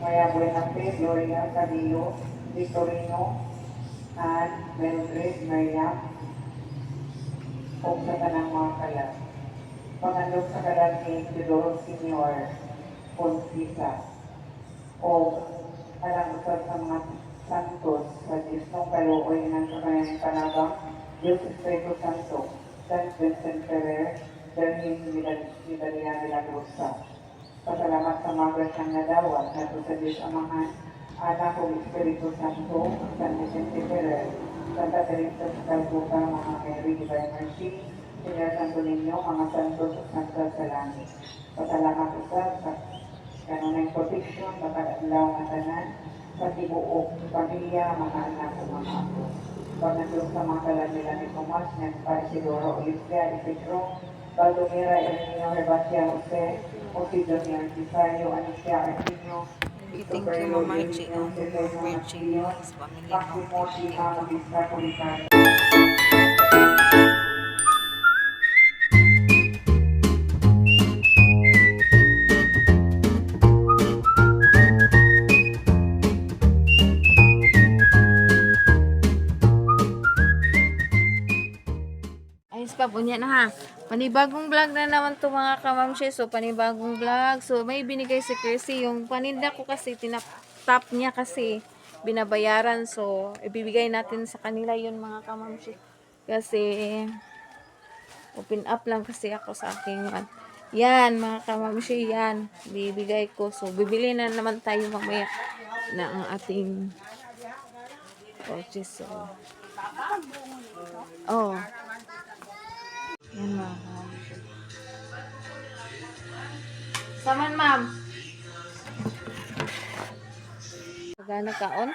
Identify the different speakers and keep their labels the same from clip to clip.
Speaker 1: Maya Buenafe, Gloria Cadillo, Victorino, and Mildred Miriam, o sa tanang mga kalat. Pangandog sa kalat ni Teodoro Senior Poncisa, o alang usap sa mga santos sa Disnong Kaluoy ng sa kanyang panabang, Diyos Espiritu Santo, San Vincent Ferrer, Delhin Medallian de la Rosa. Pasalamat sa mga grasyang nadawat na sa Diyos Amahan, Anak o Espiritu Santo, San Vicente Ferrer, Santa Teresa sa Calcuta, mga Mary Divine Mercy, Señor Santo Niño, mga santos at santas sa langit. Pasalamat usap sa kanunay protection, pagkadlaw ng tanan, sa tibuok, pamilya, mga anak o mga apo. Pagkandong sa mga kalanila ni Tomas, ng Isidoro Olivia, Isidro, Baldomira, Elenio, Herbatia, Jose, Osidonio, Antisario, Anicia, Arquino,
Speaker 2: Thank you, Mama Archie. Mama Archie, sa pamilya mo.
Speaker 1: Maximo, Tima, Mabista, Politan.
Speaker 2: Ayos pa po niya na ha. Panibagong vlog na naman to mga kamamshe. So, panibagong vlog. So, may binigay si Chrissy. Yung paninda ko kasi, tinap niya kasi binabayaran. So, ibibigay natin sa kanila yun mga kamamshe. Kasi, open up lang kasi ako sa aking one. Yan, mga kamamshe, yan. Bibigay ko. So, bibili na naman tayo mamaya na ang ating purchase. So, oh. Yan mga kamamshe. Saman, ma'am. Pagana kaon?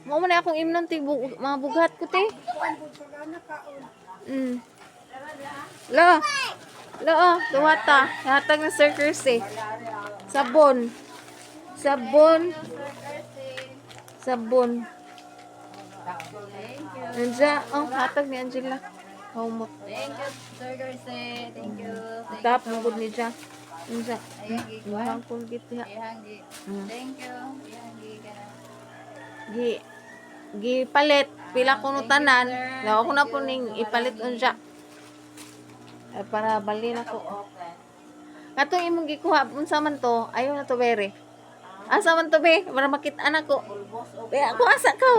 Speaker 2: Mo man akong imnon ti mga bugat ko te. Lo. Lo, duwata. Hatag na circus eh. Sabon. Sabon. Sabon. Nandiyan. Oh, hatag ni Angela. Humot.
Speaker 3: Thank you, Sir Garce. Thank you.
Speaker 2: Tap mo gud ni Jack. Nandiyan. Mahang kulgit niya.
Speaker 3: Ihangi. Thank you. Ihangi ka na.
Speaker 2: Gi palit pila kuno tanan. Daw ako na po ning ipalit unja. Ay para bali na ko. Katong imong gikuha unsa man to? Ayo na to bere. Asa man to be? Para makita na ko. Be ako asa ka.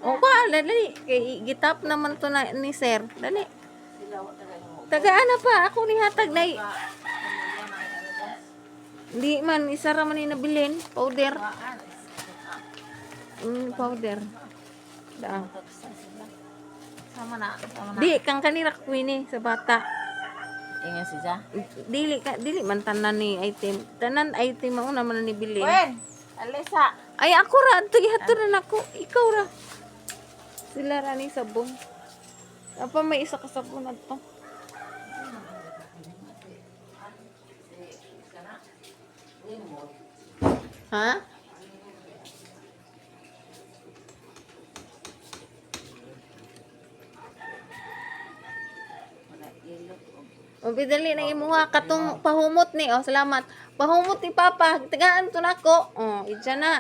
Speaker 2: O ko dali kay gitap naman to na ni sir. Dali. Tagaan na pa ako ni hatag na. Di man isara man ni nabilin powder. Powder. Da.
Speaker 3: Sama na.
Speaker 2: Di kang kanira kuini sa bata.
Speaker 3: Ingat siya.
Speaker 2: Dili man tanan ni item. Tanan item mo naman ni bilin.
Speaker 3: Wen! Alisa!
Speaker 2: Ay ako ra to ihato na nako. Ikaw ra. Sila ra ni sabon. Apa may isa ka sabon adto? Ha? O bidali na imuha katong pahumot ni. Oh, salamat. Pahumot ni Papa. Tagaan to nako. Oh, idya na.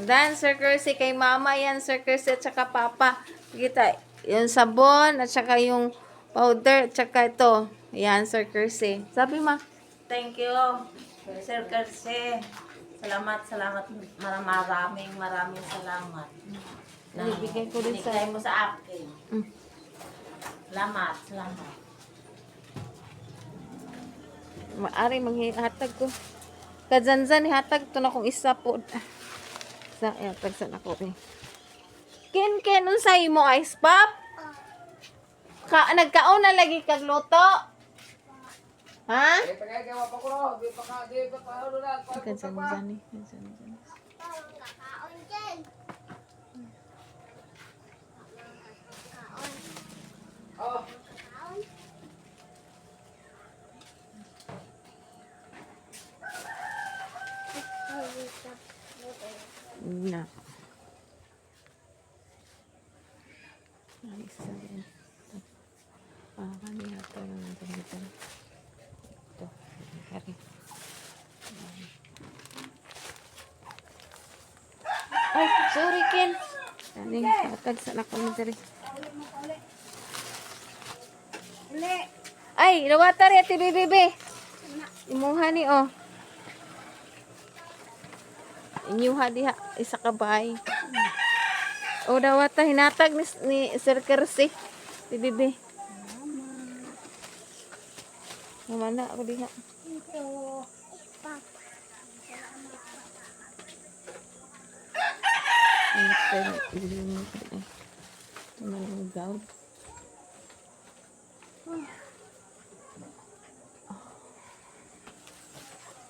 Speaker 2: Dan Sir Kersey kay Mama yan, Sir Kersey at saka Papa. Kita, yung sabon at saka yung powder at saka ito. Yan, Sir Kersey. Sabi ma.
Speaker 3: Thank you, Sir Garce. Salamat. Maraming salamat.
Speaker 2: Ibigay ko din sa...
Speaker 3: Binigay mo sa akin.
Speaker 2: Mm.
Speaker 3: Salamat.
Speaker 2: Maari manghihatag ko. Kadzanzan ihatag to na kong isa po. Sa ihatag sa nako eh. Ken unsay mo ice pop? Nagkaon na lagi kag luto. Ha? Kadzanzan eh. Na. Ay, isa din. Kaniya ito lang ang gamitan. Sorry, Ken. Ani, atag sa nako ni diri. Ay, nawatar ya ti bebe. Imuha ni oh. Inyuha diha isa ka bay. O dawata hinatag ni Sir Kersi. Ti bebe. Mana ako diha.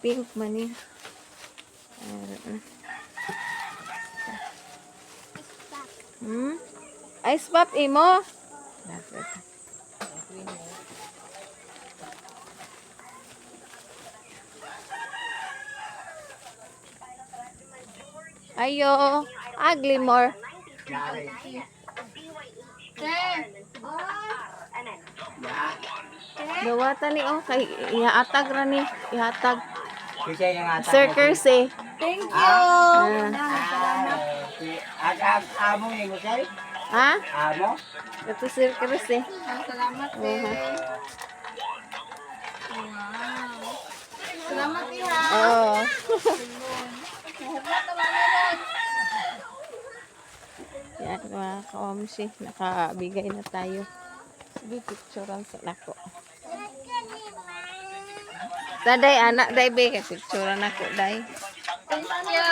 Speaker 2: Pink money. Ice pop imo. Ayo, ugly more. Dawata ni oh kay ihatag ra ni, ihatag.
Speaker 4: Kasi yung ata
Speaker 2: Sir Kersi.
Speaker 3: Thank you.
Speaker 4: Amo ni mo sir?
Speaker 2: Ha?
Speaker 4: Amo?
Speaker 2: Ito Sir Kersi.
Speaker 3: Salamat, be. Wow. Salamat, Iha.
Speaker 2: Oh. Yan mga ka-omshi, nakabigay na tayo. Sige, picturean sa nako. Daday, anak, day, be, kay picturean ako, day.
Speaker 3: Thank you.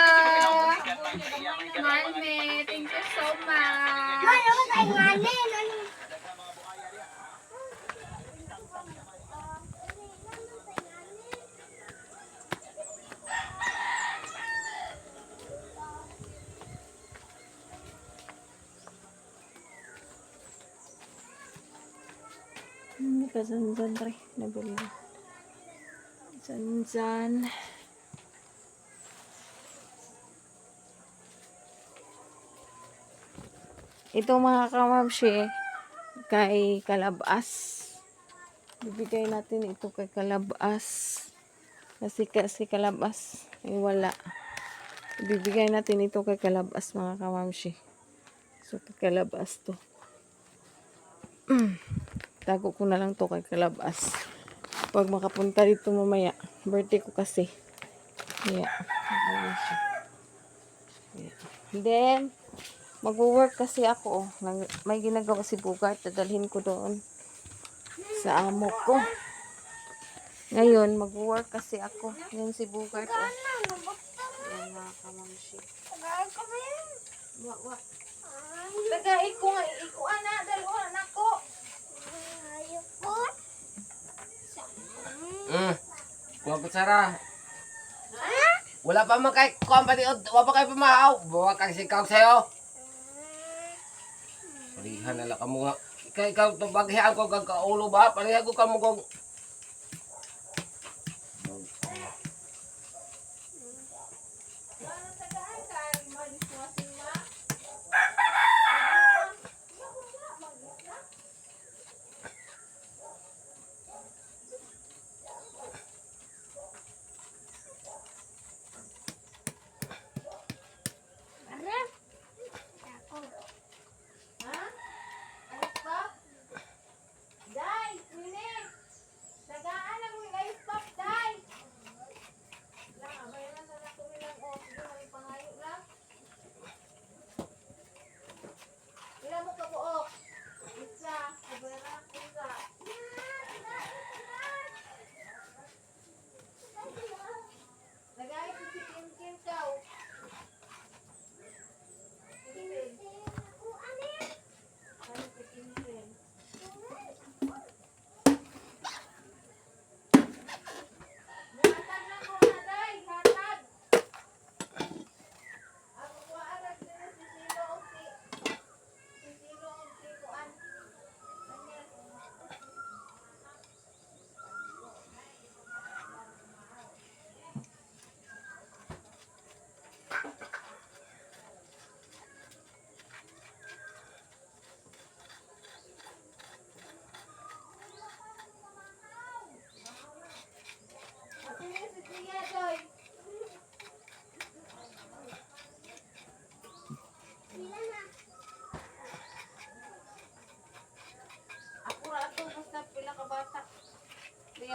Speaker 3: Marme, thank you so much.
Speaker 2: Kazanzan, pre, nabili. Zanzan. Ito mga kamamshi, kay Kalabas. Bibigay natin ito kay Kalabas. Kasi Kalabas, ay wala. Bibigay natin ito kay Kalabas mga kamamshi. So, kay Kalabas to. Tago ko na lang to kay Kalabas. Pag makapunta dito mamaya, birthday ko kasi. Yeah. Then, mag-work kasi ako. May ginagawa si Bugart. Dadalhin ko doon sa amo ko. Ngayon, mag-work kasi ako. Yan si Bugart. Oh. Yan mga kamamshi. Wa. Tagay ko nga. Ikuan na. Dalawa na ko.
Speaker 4: Kuha pa Sara. Wala pa man kay kuha pa di wala pa kay pamahaw. Bawa kang sikaw sayo. Parihan na lang kamo nga. Kay ikaw to baghian ko kag kaulo ba? Parihan ko kamo kong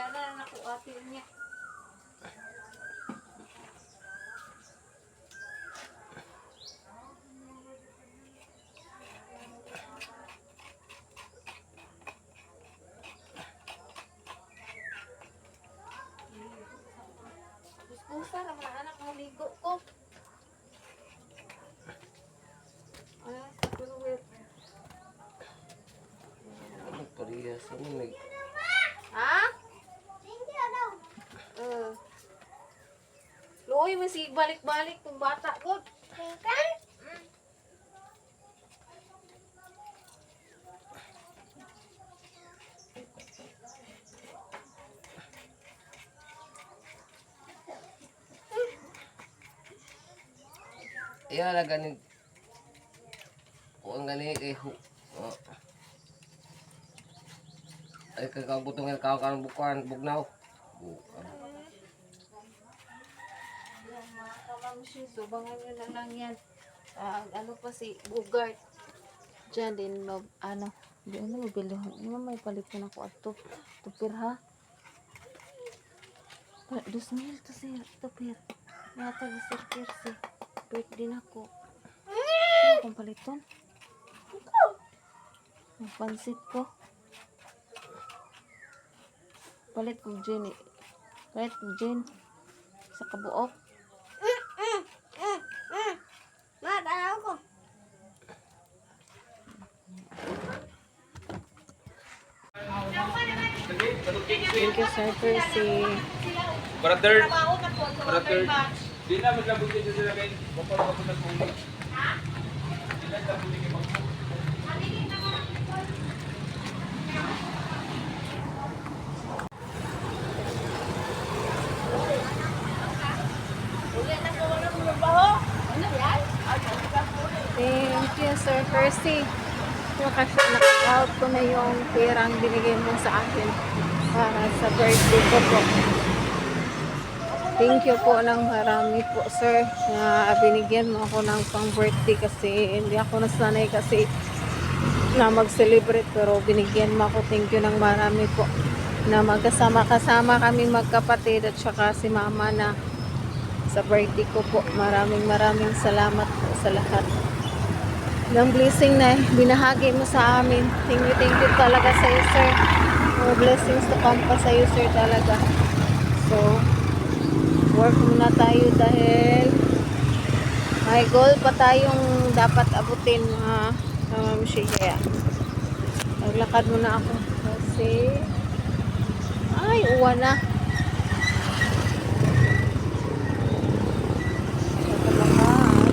Speaker 2: Yan na ako ate niya. Gusto ra mga anak maligo ko. Ay, siguro.
Speaker 4: Ano parehas ano may
Speaker 2: Ha? Luoy, masig balik-balik tong bata ko.
Speaker 4: iya lah ganin. Kung gani kay oh. Ay kagabutong kau kan bukan bugnaw. Bukan.
Speaker 2: Mga kamamshi, subangan nyo na lang yan. Ano pa si Bugart. Diyan din, ano, di ano, mabili. Ano, may palit ko na ko ato. Tupir ha? 2,000 to sir, tupir. Nata ni Sir Percy. Break din ako. Ano kong paliton? Ang pansit ko. Palit ko gin. Palit ko gin. Sa kabuok. Thank you, Sir Percy.
Speaker 5: Brother. Di na maglabot dito sila kayo. Bapal ako na kung
Speaker 2: Thank you, Sir Percy. Naka-out ko na yung perang binigay mo sa akin para sa birthday ko po. Thank you po ng marami po, sir, na binigyan mo ako ng pang-birthday kasi hindi ako nasanay kasi na mag-celebrate pero binigyan mo ako. Thank you ng marami po na magkasama-kasama kami magkapatid at saka si mama na sa birthday ko po. Maraming salamat po sa lahat ng blessing na binahagi mo sa amin. Thank you talaga sa iyo, sir. More blessings to come pa sa iyo, sir, talaga. So, work muna tayo dahil may goal pa tayong dapat abutin, mga mamamshi. Kaya naglakad muna ako kasi ay uwan na.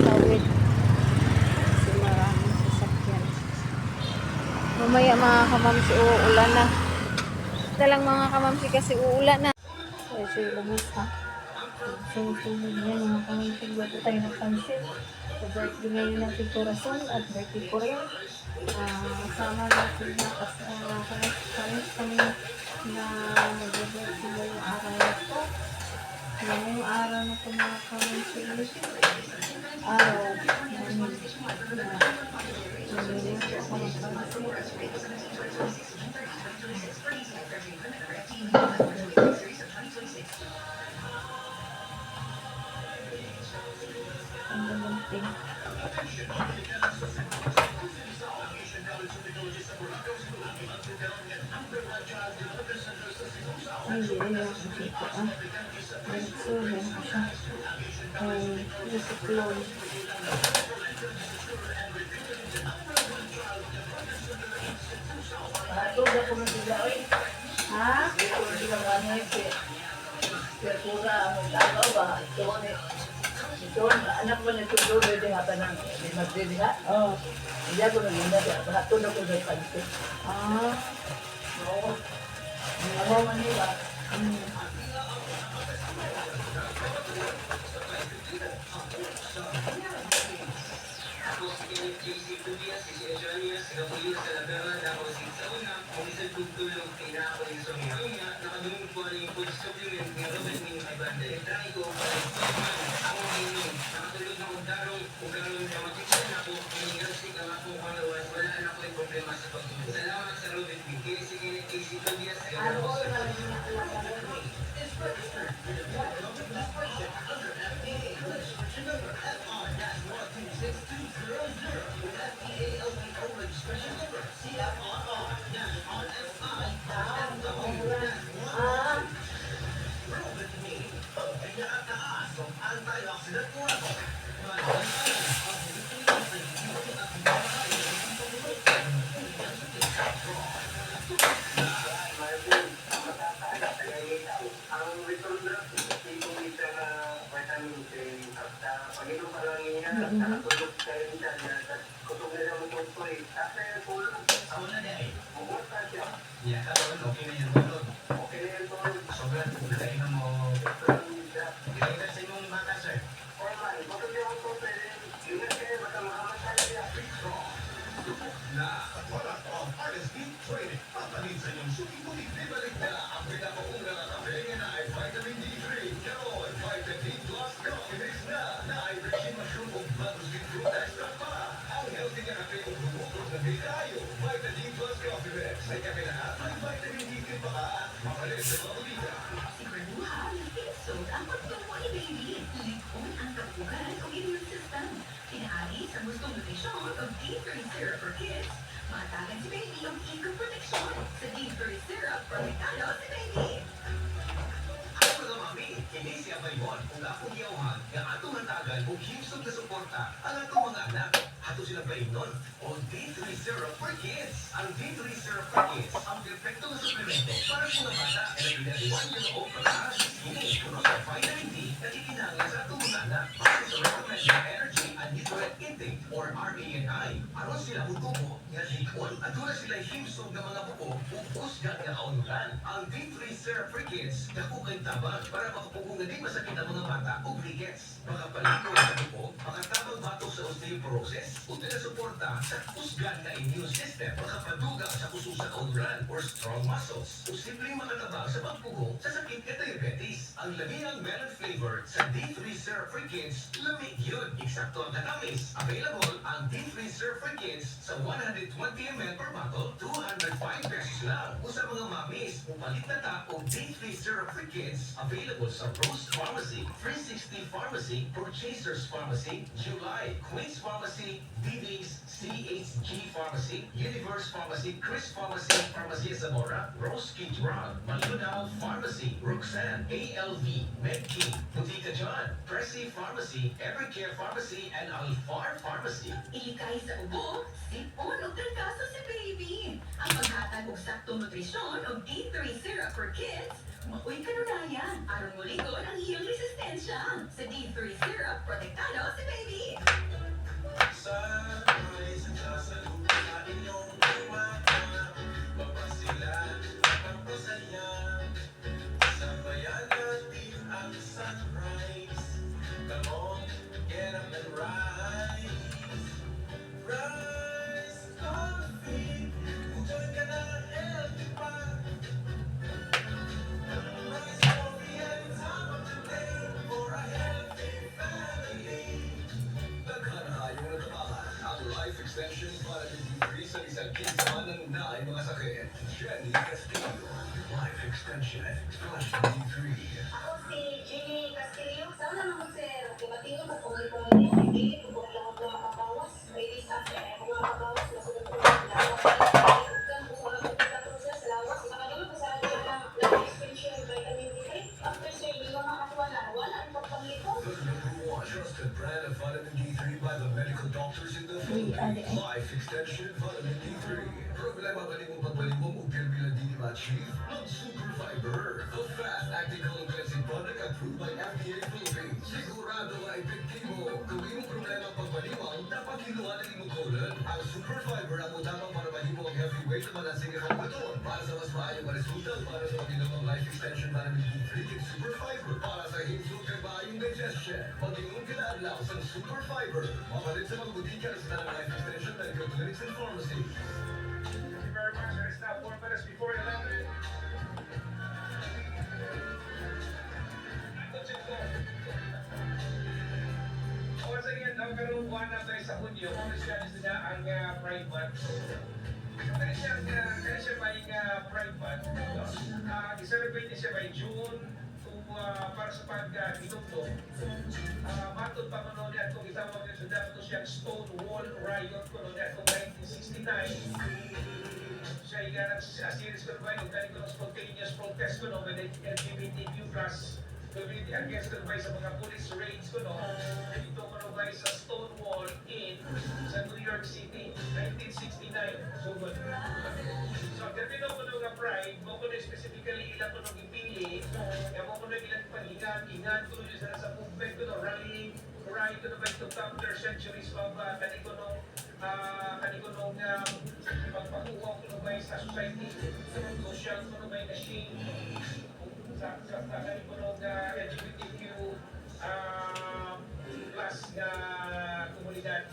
Speaker 2: Tawid kasi maraming sasakyan. Mamaya mga kamamsi, uulan na. Ito lang mga kamamsi kasi uulan na. So, lumis ha. So, yan mga kamamsi, bago tayo ng pansit. So, birthday ngayon natin Corazon at birthday ko rin. Sama natin na kami na mag-birthday ngayong araw na ito. Ngayong araw na ito mga kamamsi. Araw namin na nalilito ako ng pansit. Ang galanting. Ay, hindi na yung dito so, meron ko siya. Ito clone. Ha?
Speaker 6: Ito, anak mo nito doon, pwede nga pa ng magdili ha? Oo. Hindi ako naging na, mahatun ako sa kanto. Oo. Ako man nila.
Speaker 1: Ang return draft, tipong isa na vitamin C, at pag-inom pa lang niya, nakatulog kayo niya, kutog na lang itong plate. Kasi tulog, bumusta siya. Okay na yan tulog. Sobrang tulog mo. Ilagay sa imong bata, sir. Formal, matulog ako ito, pero yun na kayo, baka makamatay siya.
Speaker 7: Na wala pa ang RSD training. Papalit sa inyong suki-suki. Bibalik na ang pinakaunang nakakapiling na ay vitamin D3. Karoon, vitamin D plus coffee mix na ay rich in mushroom o manuskin fruit extract pa. Ang healthy na kape o bumukot na di tayo. Vitamin D plus coffee mix. May kape na at may vitamin D3 pa ka. Mapalit sa mga ulita.
Speaker 8: Siguraduha, lisod ang pagtumo ni baby. Likod ang kapugan o immune system. Pinaari sa gustong nutrisyon o D3 syrup for kids. Matagan si baby ang eco protection sa D3 syrup protektado si baby.
Speaker 7: Ang mga mami, hindi siya malimon kung akong iyawan na atong hatagan o himsog na suporta ang atong mga anak. Ato sila painon o D3 syrup for kids. Ang D3 syrup for kids ang perfecto na suplemento para sa mga bata na pinag 1 year old pagkakas skinny. Puno sa vitamin D na ikinanglan sa atong mga anak para sa recommended energy and nutrient intake or RANI. Aron sila utubo nga hikon at doon sila himsog ng mga buko o usgat nga kaunuran. Ang D3 syrup for kids dako kay tabang para makapugong na di masakit ang mga bata o rickets. Makapalito sa buko, makatabang batok sa osteoporosis, o suporta sa usgan na immune system, makapaduga sa kusog sa kaunuran or strong muscles, o simpleng makatabang sa pagpugo sa sakit ka diabetes. Ang lamingang melon flavor sa D3 syrup for kids, lamig yun. Eksakto ang katamis. Available ang D3 syrup for kids sa 120 ml per bottle, 205 pesos lang. O sa mga mamis, upalit na ta o D3 syrup for kids, available sa Rose Pharmacy, 360 Pharmacy, Purchasers Pharmacy, July, Queen's Pharmacy, DD's, CHG Pharmacy, Universe Pharmacy, Chris Pharmacy, Pharmacy Zamora, Rose Key Drug, Malunao Pharmacy, Roxanne, ALV, Medkey, Butika John, Pressy Pharmacy, Evercare Pharmacy, and Alfar Pharmacy.
Speaker 8: Ilikay sa ubo, sipon o trangkaso si baby. Ang paghatag og saktong nutrisyon o D3 syrup for kids, maoy kanunayan. Aron muligon ang iyong resistensya. Sa D3 syrup, protektado si baby.
Speaker 7: Sunrise at sa lupa sa inyong umaga, mapasilan, mapasaya. Sabayan natin ang sunrise. Come on, get up and rise. Rise, coffee, enjoy ka na healthy pa. Rise, coffee, any time of the day for a healthy family. Nagkanahayo na tapakan ang life extension para D3 sa isang kinsa ng naay mga sakit. Jenny Castillo, life extension plus D3.
Speaker 8: Ako si Jenny Castillo. Sana naman sir, ibatingin mo kung may pumili. Hindi, kung lang ako makabawas. Ladies after, ako makabawas. Nasulat ko lang. Lawas. Kung wala ko kita ko sir sa lawas. Nakagawa ko sa akin ng life extension vitamin D3. After sir, hindi ko makakuha na. Wala ang pagpangliko.
Speaker 7: The #1 trusted brand of vitamin D3 by the medical doctors in the Philippines. Life extension vitamin D3. Problema ba nimong pagbalimong o bilang di ma-achieve? Mag-Super Fiber, the fast-acting colon cleansing product approved by FDA Philippines. Sigurado nga epektibo. Kung iyong problema pagbalimang, dapat kinuha ng imong colon. Ang Super Fiber ang utamang para mahimo ang healthy weight na malansing ang buton. Para sa mas maayong na resulta, para sa pag-inom life extension vitamin D3 with Super Fiber. Para sa himsog kay maayong digestion. Pag-inom kinadlaw sa Super Fiber. Mapalit sa mga butika sa life extension medical clinics and pharmacies.
Speaker 5: Thank you very much. It's now 4 minutes before 11. Once again, nagkaroon buwan na tayo sa Hunyo. Kung isyanis nila ang Pride Month.
Speaker 7: Kaya siya may Pride Month. No? I-celebrate niya siya by June to para sa pag-inugtong. Matod pa ko noon at kung itawag niya sa dato siyang Stonewall Riot ko noon at 1969. Siya series ko ba yung ganito ng spontaneous protest ko noon with LGBTQ plus community against ko ba sa mga police raids ko noon. Ito ko ba sa Stonewall in sa New York City, 1969. So, so ang termino ko nung Pride, mo ko na specifically ilan ko nung ipili, kaya mo ko na ilan pag-ingat ko nung sa movement ko nung rallying, Pride ko na ba itong counter centuries of kaniko nung pagpakuha ko nung ba sa society, social ko nung ba yung machine, sa kaniko nung LGBTQ plus na komunidad.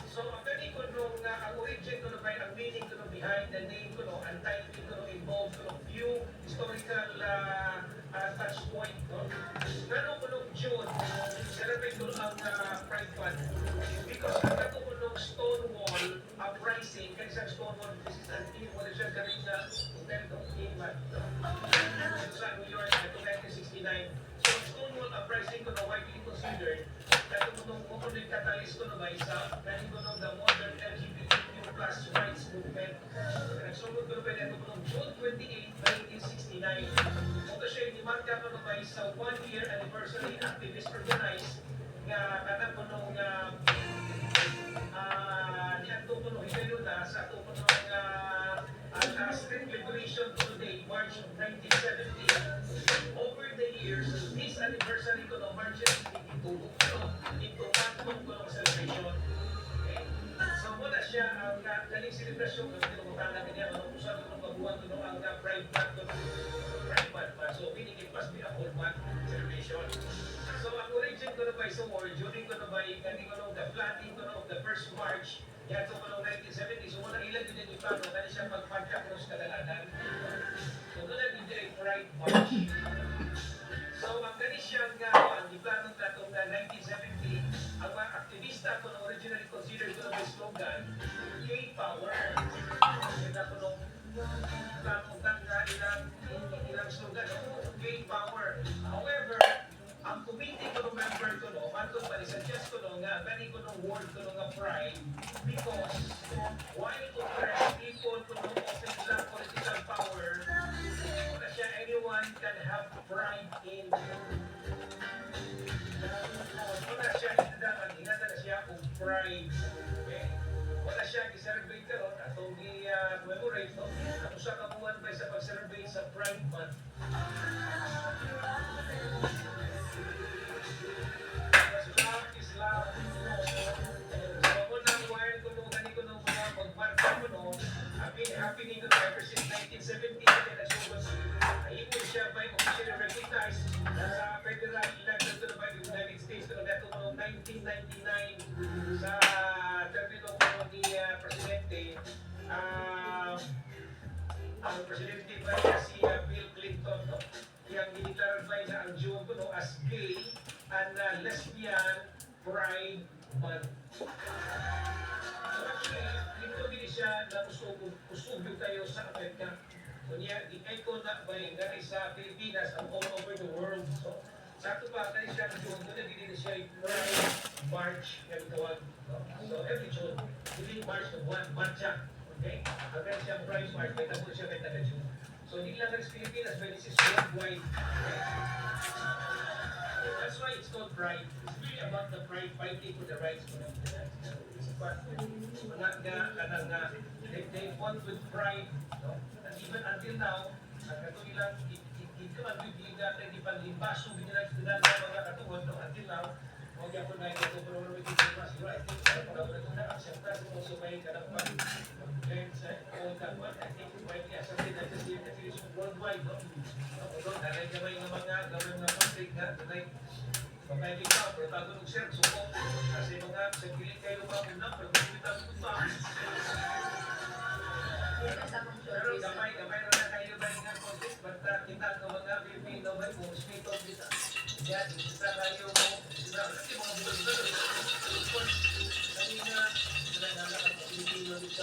Speaker 7: So, ang kaniko nung ang origin ko nung ba ang meaning ko nung behind the name ko nung ang title ko nung involved ko nung few historical touch point no? Ganun ko nung June, celebrate ko ang Pride Month. Because ang kato ko nung Stonewall uprising, kasi sa Stonewall, this is an wala siya galing na England. Sa New York, ito 1969. So, Stonewall uprising ko na widely considered, kato ko nung kukunin catalyst ko na ba isa, dahil ko nung the modern LGBTQ plus rights movement. Nagsulod ko na ba ito ko nung June 28, 1969. Ito siya inimarka ko na ba sa 1-year anniversary activist organized nga kanang ko nung niyanto ko nung hinayuna sa ato ko nung Street Liberation Day, March of 1970. Over the years, this anniversary ko nung March 22, ito matong ko nung celebration. Okay? So muna siya ang galing celebration ng tinumutan natin yan, kung saan ko nung pagbuhan ko nung ang Pride Month ko Pride Month pa. So meaning it must be a whole month celebration. So ang origin ko na ba sa war, during ko na ba galing ko nung the planting ko nung the first March, yan ko nung 1970, so muna ilan din yung plano, kaya siya pag-cross kadalanan. So doon na din Pride March. So ang gani siyang plano na itong 1970, ang mga aktivista ko nung originally considered ko ng slogan, gay power. Yan ako nung plano ilang slogan, gay power. However, ang committee ko nung member ko nung, matong suggest ko nung gani ko nung word ko nung pride, because while oppressed people ko nung often ilang political power, wala siya anyone can have pride in. Wala siya hinatan na siya kung pride. Okay? Wala siya i-celebrate ka ron at kung i-commemorate no? At usa ka buwan pa sa pag-celebrate sa Pride Month. Love is love. So ako nang while ko nung gani ko nung mga pagmarka ko no, happening ko ever since 1970 na nagsugod. Ayun siya by officially recognized sa federal election to the United States to the 1999 sa termino ko ni Presidente ang Presidente ba si Bill Clinton no? Yang dineclarify na ang June ko no, as gay and lesbian pride month. So actually, dito din siya na usugyo tayo sa Amerika. So niya, i-echo na ba yung gani sa Pilipinas and all over the world. So sa ito pa, gani siya na June, doon na din siya yung Pride March na tawag. So every June, hindi March na buwan, Marcha. Okay? Hanggang siya Pride March, may tabo siya may taga-June. So hindi lang sa Pilipinas, but this is worldwide. Okay? That's why it's called Pride. It's really about the pride fighting for the rights of the they fought with pride. No? And even until now, ang katulilang ito ang bibigat na ipag-imbaso binilang sa mga katuwad no? Until now, huwag yan po na ito pero wala may ito siguro I think para ito na aksepta sa mga sumay kanapag sa all kapag I think widely accepted na kasi yung definition worldwide no? Although dahil kamay ng mga gawin na conflict na tonight pagkaibig ka, pero tago ng sir, suko kasi mga sa piling kayo lumamunang pero kung kita pupunta pero gamay na kayo ba yung conflict but kita ng mga Pilipino ba kung smito kita yan, kita kayo mo kasi mga buwan kanina nalalakas ang Pilipino dito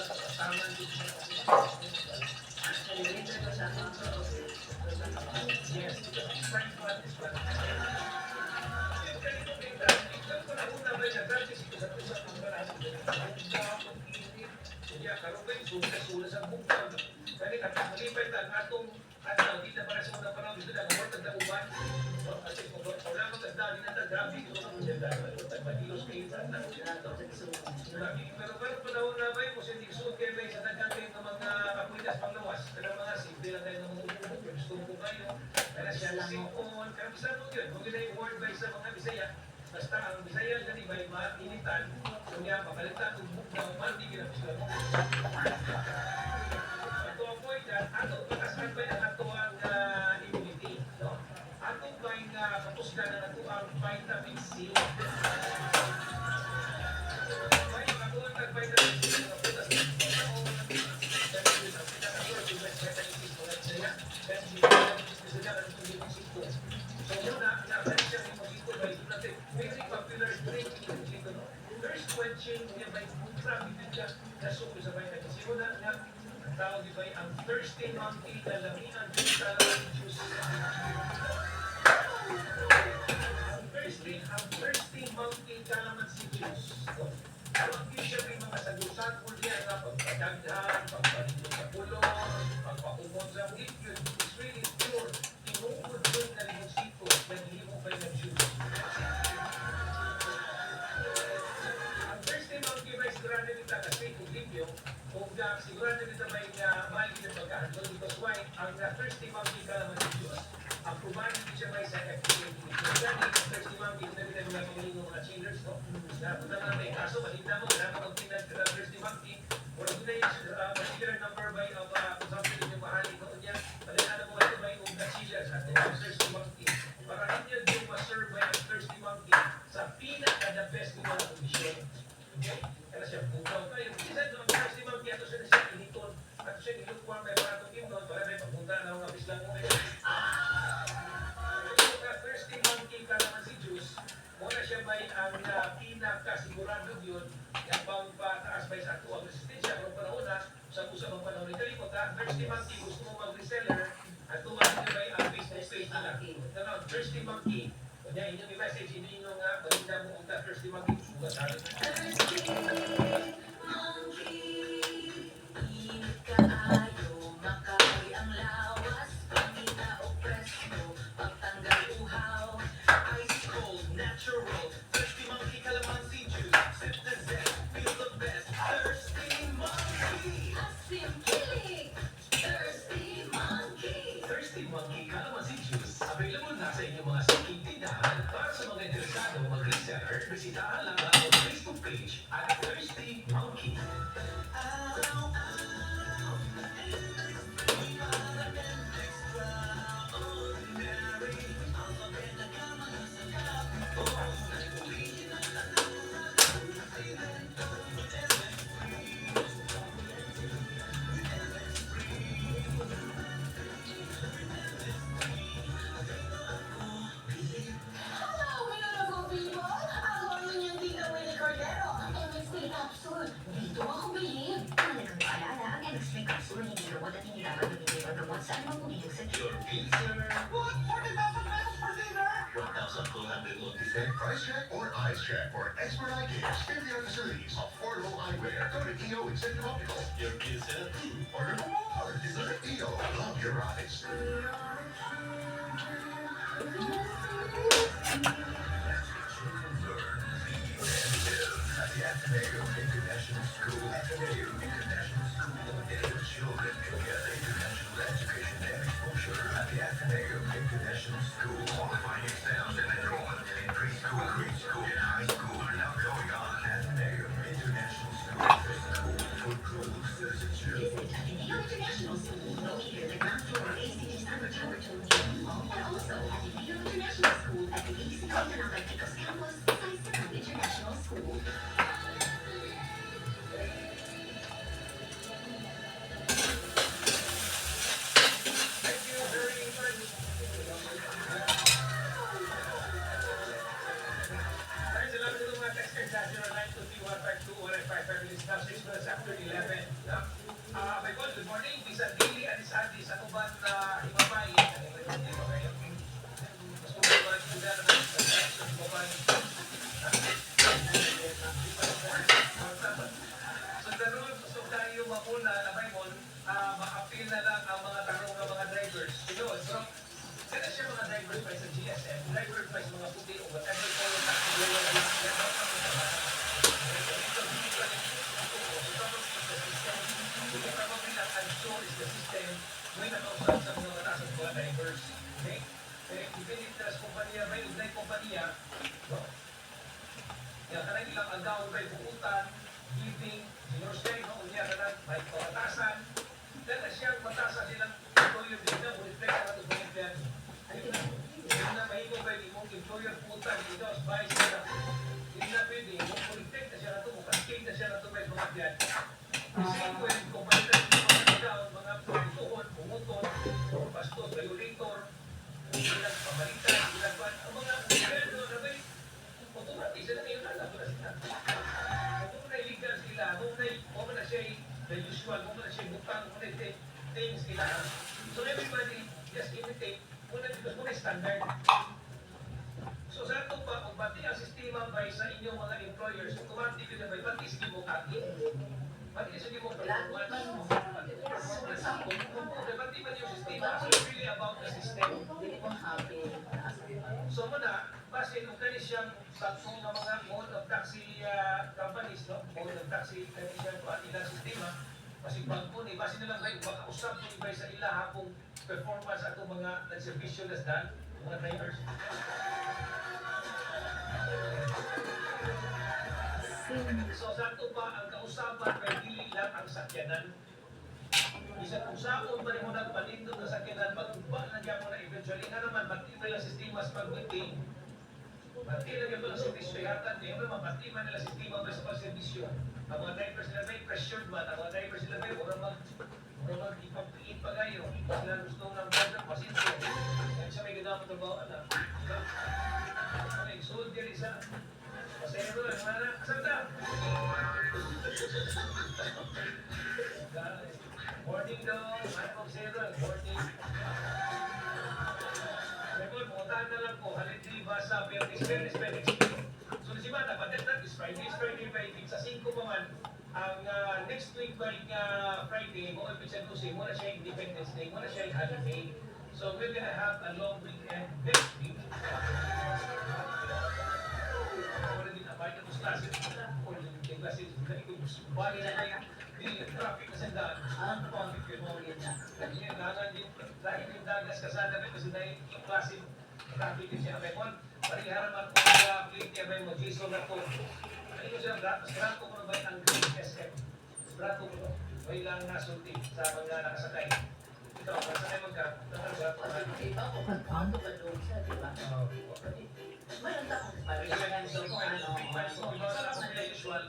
Speaker 7: Kaya karon kay sula sa bukal. Kani katalipay ta atong adlaw di na para sa unang panahon dito na mo tagdauban. Kasi kung wala mo tagdali na grabe ko ang ganda. Pagpadilos kay na tinato sa grabe. Pero panahon na ba mo hindi suot kay ba sa dagat ng mga kapulitas panglawas. Kada mga simple lang kayo ng mga gusto ko kayo. Kaya siya sipon. Kaya bisa mo yun. Kung yun word by sa mga Bisaya. Basta ang Bisaya gani ba mainitan. Kung yan papalitan kung bukna mandi ginapusla mo. Ato ang point yan, ato pagkasan ba ang ato ang immunity, no? Ato ba yung kapusla ng ato ang vitamin C? May ato ang vitamin C, kaputas ng very popular drink in Chico. Thirst quenching niya by ultra bibigya na suko sa vitamin C. Una nga, ang tao di ba ang thirsty monkey na lamihan sa juice. Ang thirsty monkey calamansi juice. Ang siya may mga sagusan po niya na pagpadagdahan, pagpalito sa pulong, pagpakumot sa liquid. It's really pure. Tinukod doon na limousito, naglimo kayo ng juice. Ang thirsty monkey ba sigurado nito kasi kung limpyo, kung sigurado nito may mahal din ang pagkahandol because why? Ang thirsty monkey calamansi juice, ang kumain din siya may sa FDA. Kaya ang thirsty monkey, ito na mga pamiling mga chillers, no? Punta na may kaso, malinda mo, wala mo magpinag thirsty monkey, wala mo na yung particular number by of consumption yung mahali ko niya, palihan mo ito may mga chillers at yung thirsty monkey. Para hindi yung ma-serve by ang thirsty monkey sa pinaka-the best ng mga kondisyon. Okay? Kaya siya bukaw kayo. Isa doon, ang thirsty monkey, ato siya na siya initon, ato siya nilukuan may paratong imnon, para may papunta na mga bislang mo kayo. Thirsty monkey calamansi juice, muna siya may ang pinakasigurado yun, yung bound pa taas pa sa ato ang resistensya, kung panahon na, sa usap ang panahon ito, ikaw ta, thirsty monkey, gusto mo mag-reseller, at tumasin nyo ba ang Facebook page nila. Ito thirsty monkey, kanya inyong i-message, inyong balinda mo kung ta, thirsty monkey, sugat sa akin. Thirsty Monkey Calamansi Juice. Available na sa inyong mga siking tindahan. Para sa mga interesado mag-reseller, bisitahan lang ang Facebook page at Thirsty Monkey.
Speaker 8: Hello, beautiful people! Ako ang inyong tita Winnie Cordero, MXP Capsule. Dito ako bilhin.
Speaker 9: Talagang paalala, ang MXP capsule hindi gamot at hindi dapat binigay paggamot sa anumang umiinom sa
Speaker 7: Your pizza. What? 40,000 pesos per dinner? 1,200 price check or eyes check for expert eye care. State-of-the-art facilities. Affordable eyewear. Go to EO Executive Optical. Your pizza. Order more. Dessert EO. Love your eyes. At the Ateneo International School. Ateneo International School. Their children can get international education and exposure at the Ateneo International School. Qualifying exams and enrollment in preschool, grade school, and high school are now going on. Ateneo International School. The school for global citizenship.
Speaker 9: Visit Ateneo International School, located at the ground floor of ACT Sandra Tower Tony Mall, and also Ateneo International School at the ACT Tanangay-Picos campus, besides the International School.
Speaker 7: Thank you very much. Maraming salamat sa mga texters sa 0923-152-155 minutes now, 6 minutes after 11. siya mga driver pa sa GSM, driver pa sa mga puti o whatever color taxi driver na may nakausap sa mga mataas at mga drivers. Okay? Depende sa kumpanya, may ugnay kumpanya, kaya ka na ilang agaw may bukutan, giving, sinursay, unya ka na may pamatasan, dahil na siyang matasan silang employer din na, reflect sa ating mga employado. Hindi na mahigo kayo imong employer putan, ito as vice na, hindi na pwede, mong reflect na siya na ito, mong cascade na siya na ito may mga employado. Kasi kung kumpanya mga agaw, mga tuhon, pumuton, pastor, violator, ilang pamalitan, ilang pan, ang mga employado na may automatic sila ngayon alam na sila. Kung na illegal sila, kung na siya the usual, kung na siya butang, kung na things sila. So everybody just imitate, because muna standard. So sa ito pa, kung pati ang sistema ba sa inyong mga employers, automatic yun na ba, pati sige mo kaki, pati sige mo performance, pati ba yung sistema, so it's really about the system. So muna, base kung kani siyang saktong ng mga mode of taxi companies, no? Mode of taxi, kani siyang ilang sistema, kasi bangko ni, base nilang kayo, makausap nyo iba sa ilaha kung performance ato mga nagservisyo na dan, mga drivers. So sa ito pa, ang kausapan, may dili lang ang sakyanan. Isa kung saan pa rin mo nagpanindot na sakyanan, magba na dyan mo na eventually nga naman, matibay ang sistema sa pag-meeting, matibay lang yung servisyo yata, ngayon naman, matibay nila sistema ba sa pag-servisyo. Ang mga drivers nila may pressured man, ang mga drivers nila may mag-ipag-iit pa kayo. Sila gusto ng brother, pasinto. Kaya siya may ganang trabaho, alam. Okay, soldier isa. Pasero lang, mana, asal na? Morning daw, ano pong zero, morning. Remon, puntahan na lang po, halindi ba sa Fairness Spending. So, si Mata, patent na, is Friday, sa 5 pa man, ang next week ba Friday, mo episode 2, muna siya yung Independence Day, muna siya yung holiday. So, we're gonna have a long weekend next week. Wala din, abay na ito sa klase. O, yung klase, bali na kayo. Traffic na sandaan. Ang traffic yun mo rin niya. Dahil yung dagas kasada rin kasi dahil yung klase traffic din siya. May parihara man kung plate may mo, Jason na po. Ano ko siya, strato ko na ba ang SM? Strato ko na. May lang nasulti sa mga nakasakay. Ito, nakasakay magka.
Speaker 6: Iba ko kantando ka doon siya, di ba? Mayroon na akong parang sa kung ano.
Speaker 7: Usual.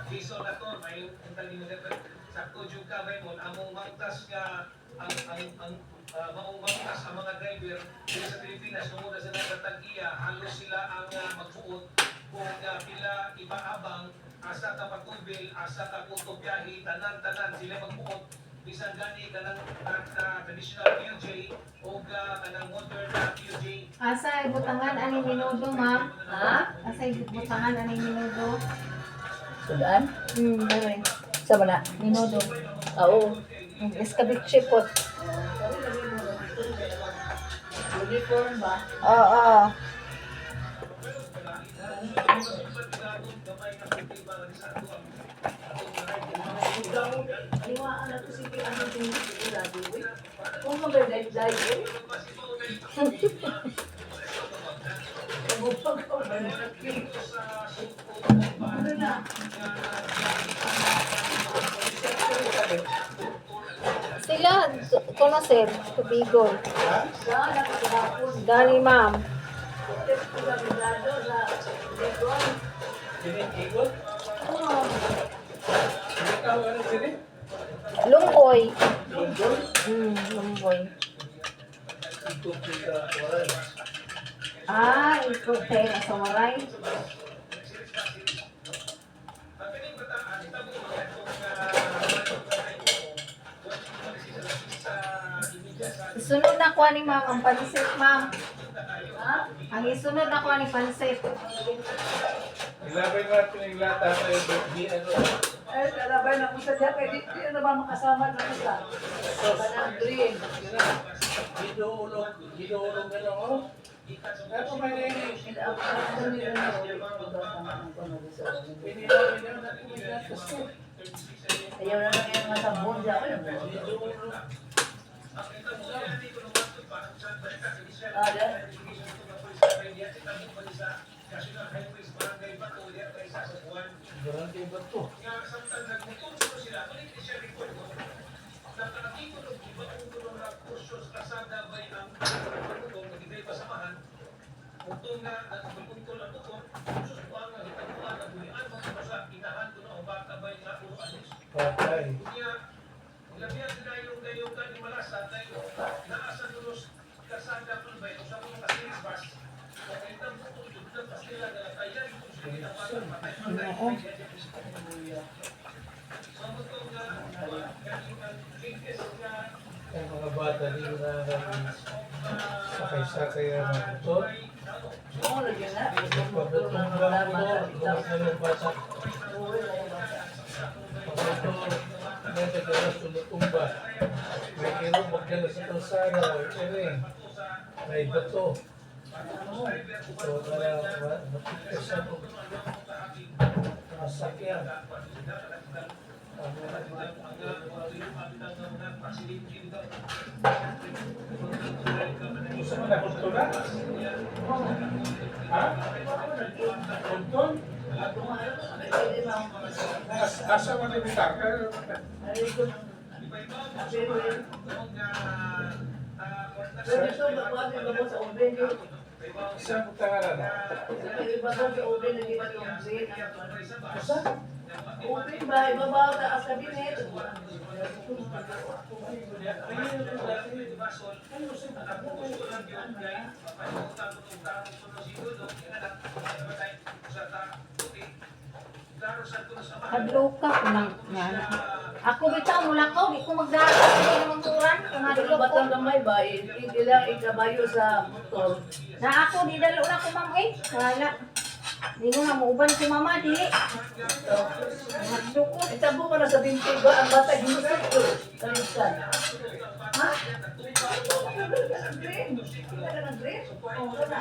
Speaker 7: Jason na to, may untang mo dapat. Sakto juga may mo, among mangtas nga, maong mangtas ang mga driver dito sa Pilipinas, nung una sa nagtatag-iya, halos sila ang magbuot kung pila ibaabang, asa ka patubil, asa ka kutobiyahi, tanan-tanan sila magbuot. Bisan gani kanang traditional PUJ o kanang modern PUJ.
Speaker 2: Asa ibutangan aning minudo, ma'am?
Speaker 6: Ha?
Speaker 2: Asa ibutangan aning minudo?
Speaker 6: Sudaan?
Speaker 2: Dali.
Speaker 6: Sa mana?
Speaker 2: Minudo.
Speaker 6: Oo.
Speaker 2: Escabeche po.
Speaker 6: Uniform ba?
Speaker 2: Oo.
Speaker 6: Aliwaan na to si ano yung sigurado. Kung mag-dive-dive eh. Pagupag ko ba na ano na?
Speaker 2: Sila, kono sir, Bigol.
Speaker 6: Saan ako sa hapon?
Speaker 2: Dali, ma'am.
Speaker 6: Test ko sa Bigado sa Bigol.
Speaker 5: Ikot?
Speaker 6: Oo.
Speaker 5: Ikaw, ano sila?
Speaker 2: Lunggoy.
Speaker 5: Lunggoy?
Speaker 2: Lunggoy.
Speaker 5: Ikot sa oras.
Speaker 2: Ikot tayo sa waray. Isunod na ko ni ma'am ang pansit, ma'am.
Speaker 6: Ha?
Speaker 2: Ang isunod na ko ni pansit.
Speaker 5: Ilabay natin yung lata sa di ano.
Speaker 6: Eh, kalabay na ko sa diya. Kaya di na ba makasama na ko sa? Green. Ginuulog ka lang ako. Ako may nini. Ayaw na lang yung mga sabon siya. Barangay ba to? Patay. Ang mga bata dito na sakay-sakay ang mga motor. Pagdating lang mo, lumos na yung bata. Ito, may nagkalas tumutumba. May ilo magdala sa kalsada. May bato. So, matikas ako. Masakyan. Gusto mo na kultura? Ha? Kultur? Asa mo na bitak? Saan mo tangalan? Asa?
Speaker 3: Open ba? Ibabaw ka as kabinet.
Speaker 2: Hadlo ka nang yan. Ako bitaw mula ko, di ko magdala sa mga turan. Kung hadlo ko.
Speaker 3: Batang gamay ba? Ilang ikabayo sa motor.
Speaker 2: Na ako, di dalo na ko ma'am eh. Wala. Di ko na mauban si mama, di. Hadlo ko.
Speaker 3: Itabo ka na sa binti ba? Ang bata ginusit ko. Kalisan. Ha? Green. Wala ka ng green? Oo, wala.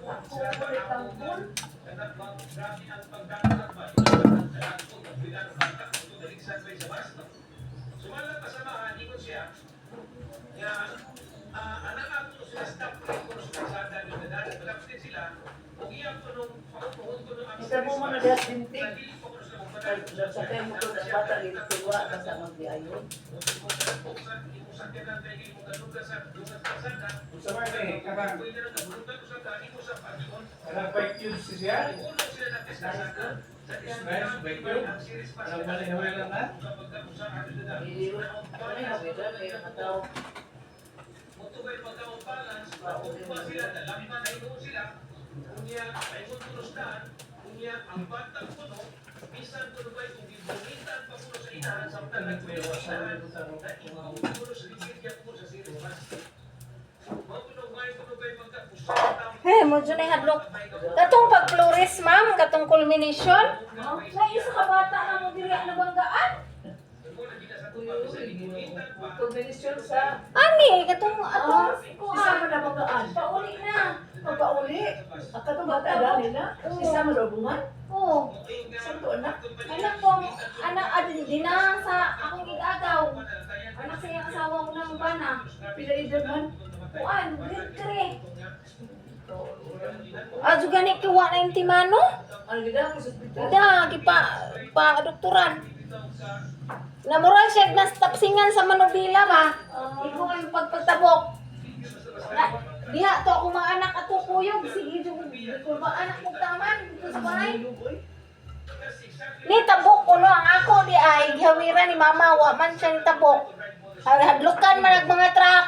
Speaker 3: Ako, wala tampon. Itabo mo na lahat binti. Sakay mo ko ng bata ginagawa ka sa magdiayon.
Speaker 6: Gusto mo na karang bike tubes siya? Nice, bike tube? Ang mali-haway lang na?
Speaker 3: Iliwan mo pa rin, habida, may mga tao.
Speaker 2: Eh, mo dyan ay hadlok. Katong pag-flores, ma'am, katong culmination. Na isa ka bata na mo diri ang nabanggaan.
Speaker 3: Kulminisyon sa...
Speaker 2: Ani, katong atong
Speaker 3: Isa mo na magaan.
Speaker 2: pauli na.
Speaker 3: Papauli. Ang katong bata dali na. Isa mo na bungan.
Speaker 2: Oo.
Speaker 3: Santo anak.
Speaker 2: Anak ko, anak adin din na sa akong igagaw. Anak sa iyang asawa ko ng bana.
Speaker 3: Pila edad man.
Speaker 2: Kuan, grade 3. Ajo gani kiwa na yung timano.
Speaker 3: Ang gida mo sa hospital.
Speaker 2: Da, pa doktoran. Namuran siya na tapsingan sa manubila ba? Iko kayo pagpagtabok. Diha to ako mga anak ato kuyog. Sige, ko ba anak mo taman dito sa bahay? Ni tabok ko no ang ako di ay gihawiran ni mama wa man siya ni tabok. Hadlukan man ang mga truck.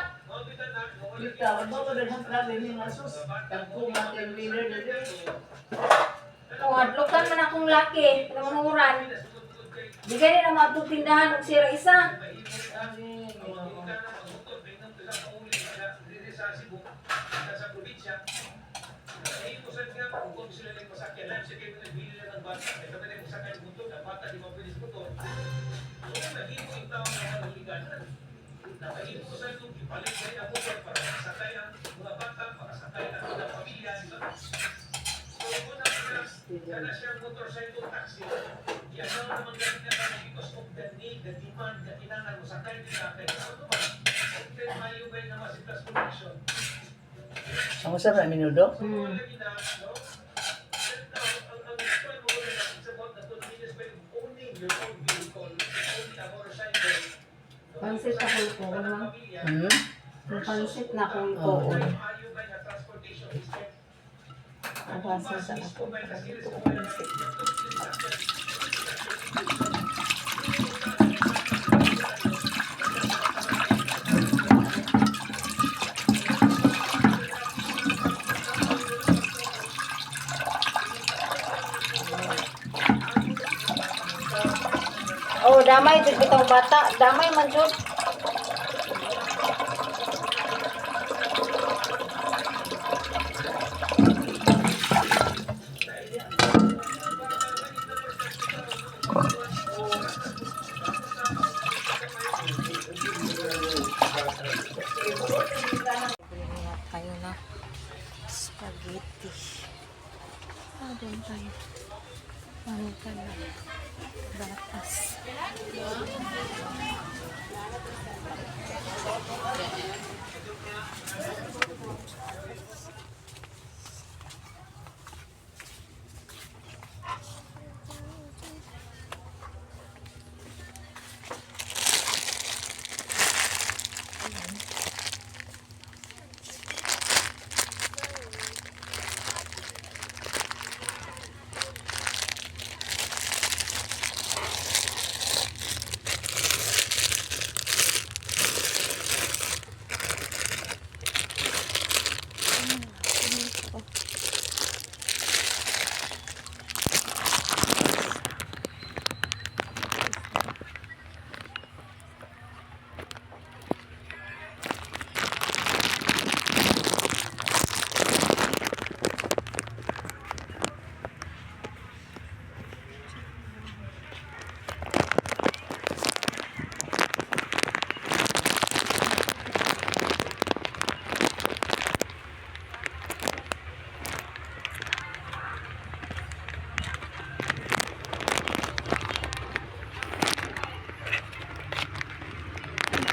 Speaker 3: Kita, wag mo na hanggang din yung asos. Tagpo natin leader na din.
Speaker 2: Kung hadlukan man akong laki, namunuran. Di gani na matutindahan og sira isa.
Speaker 7: Nakaiusan kong ibalik kay ako para masakay ang mga bata, makasakay ang mga pamilya, di ba? So, una kana siyang motorcycle taxi. Yan ang naman ganit na kami because of the need, the demand, na kinangan mo sakay din natin. Ano ba? Open mayo ba yung naman si Plus Connection?
Speaker 6: Ang usap na minudo.
Speaker 7: Lagi na, no? Ang gusto mo rin na it's about the convenience by owning your own vehicle, owning a motorcycle.
Speaker 2: Pansit ako po, ano?
Speaker 6: Hmm?
Speaker 2: Yung pansit na kung po.
Speaker 7: Mayo ba na transportation system?
Speaker 2: Nabasa sa ako. Oh, damay jud bitong bata. Damay man jud. Bili tayo na spaghetti. Doon tayo. Ano tayo? Batas.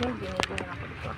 Speaker 2: Binibili ako dito.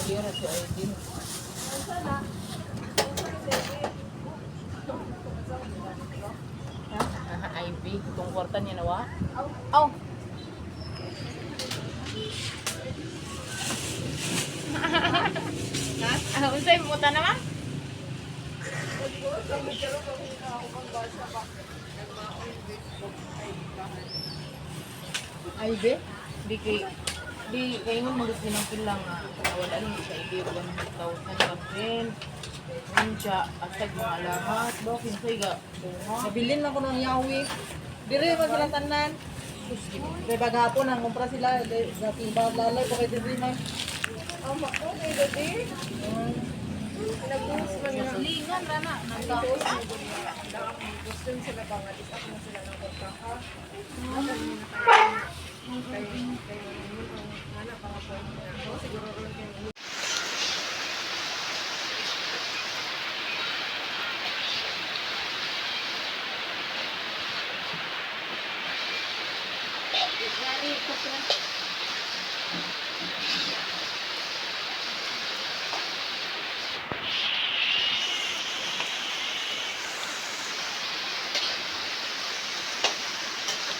Speaker 6: Pag-iwan na si Aydin. IB, itong kwarta niya nawa.
Speaker 2: Oh. Ano unsay puta naman?
Speaker 6: IB? Di kay mo magpinangkin lang wala lang sa IB 100,000 ka friend. Unja asag mga lahat do kinsay ga.
Speaker 3: Nabilin na ko ng yawi. Dire pa sila tanan. Kaya baghapon ang kumpra sila. Dati ba lalay ko kay Dire man.
Speaker 2: Lingan rana nagkakos.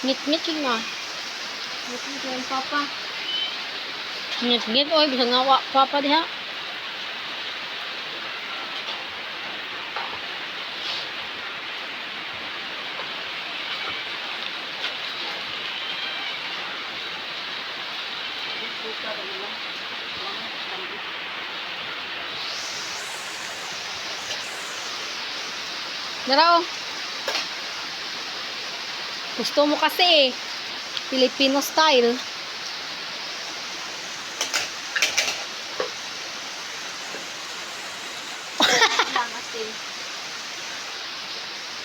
Speaker 10: Ngit-ngit yun nga.
Speaker 2: Ngit yung papa.
Speaker 10: Ngit-ngit, oy, bisa nga papa diha. Daraw. Gusto mo kasi eh. Filipino style.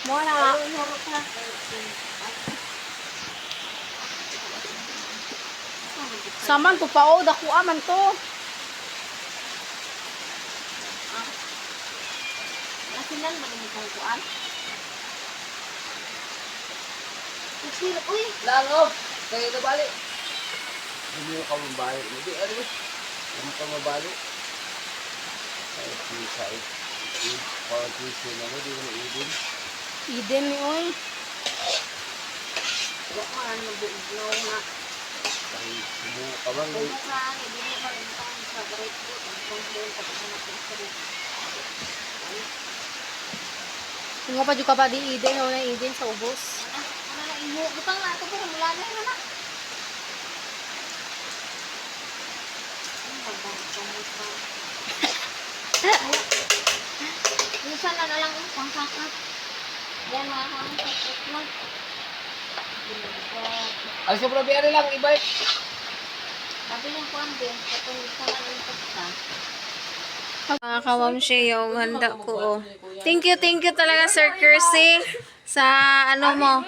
Speaker 2: Mo na.
Speaker 10: Saman po pa o, dako aman to.
Speaker 2: Nasinan ba ni kuan? Sir, uy.
Speaker 4: Langob! Kayo na balik. Hindi mo ka mabalik. Hindi, ano? Hindi ka mabalik. Ay, sa politician na mo, di mo na idin.
Speaker 10: Iden ni oy.
Speaker 2: Wa man mabugnaw na.
Speaker 4: Ay, sumuha ka bang?
Speaker 2: Bukan, hindi mo ba intang sa break ko ang konsel pa sa natin.
Speaker 10: Nga pa juga pa di Iden o na Iden sa ubos.
Speaker 2: Ano na imo? Butang na ito po mula na yun na. Minsan na lang yung pangkakat. Yan mga pangkakat lang.
Speaker 4: Ay, sa probiyari lang, ibay.
Speaker 2: Sabi yung kuwan din, kapag isa lang yung pagka.
Speaker 11: Mga kamamshi, yung handa ko. Oh. Thank you talaga Sir Kersey sa ano mo,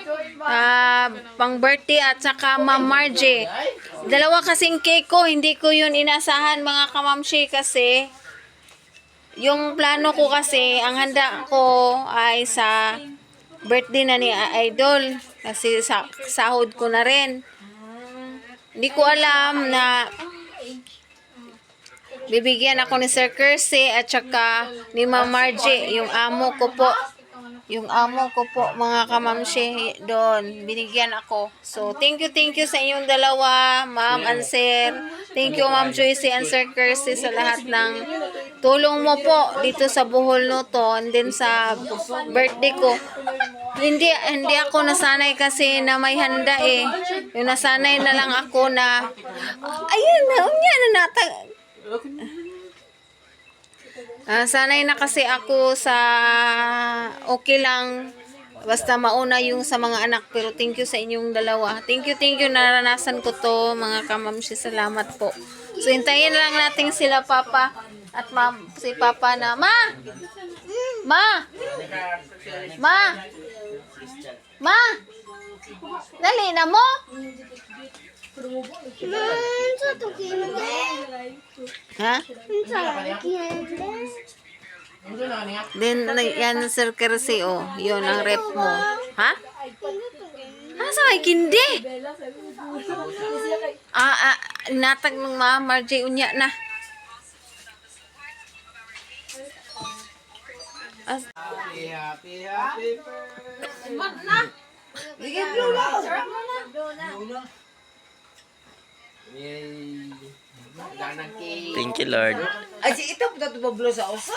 Speaker 11: pang birthday at saka Ma'am Margie. Dalawa kasing cake ko, hindi ko yun inasahan mga kamamshi kasi yung plano ko kasi, ang handa ko ay sa birthday na ni Idol kasi sahod ko na rin. Hindi ko alam na bibigyan ako ni Sir Kersey at saka ni Ma'am Margie, yung amo ko po. Yung amo ko po, mga kamamshi, doon, binigyan ako. So, thank you sa inyong dalawa, Ma'am and Sir. Thank you, Ma'am Joyce and Sir Kersey sa lahat ng tulong mo po dito sa Bohol Noto and then sa birthday ko. Hindi ako nasanay kasi na may handa eh. Yung nasanay na lang ako na, ayun na, natag. Sanay na kasi ako sa okay lang basta mauna yung sa mga anak, pero thank you sa inyong dalawa. Thank you, naranasan ko to mga kamamshi, salamat po. So hintayin lang natin sila Papa at si Papa na Ma! Dali na mo! Ha? Then, yan Sir Kersey, oh. Yun ang rep mo. Ha? Asa may kindi? Natag ng Ma'am Margie unya na.
Speaker 4: Happy, happy, happy birthday.
Speaker 3: Sige, blue lang.
Speaker 4: Yay. Wala ng cake.
Speaker 12: Thank you, Lord.
Speaker 3: Ay, ito, ito ba blue sa usa?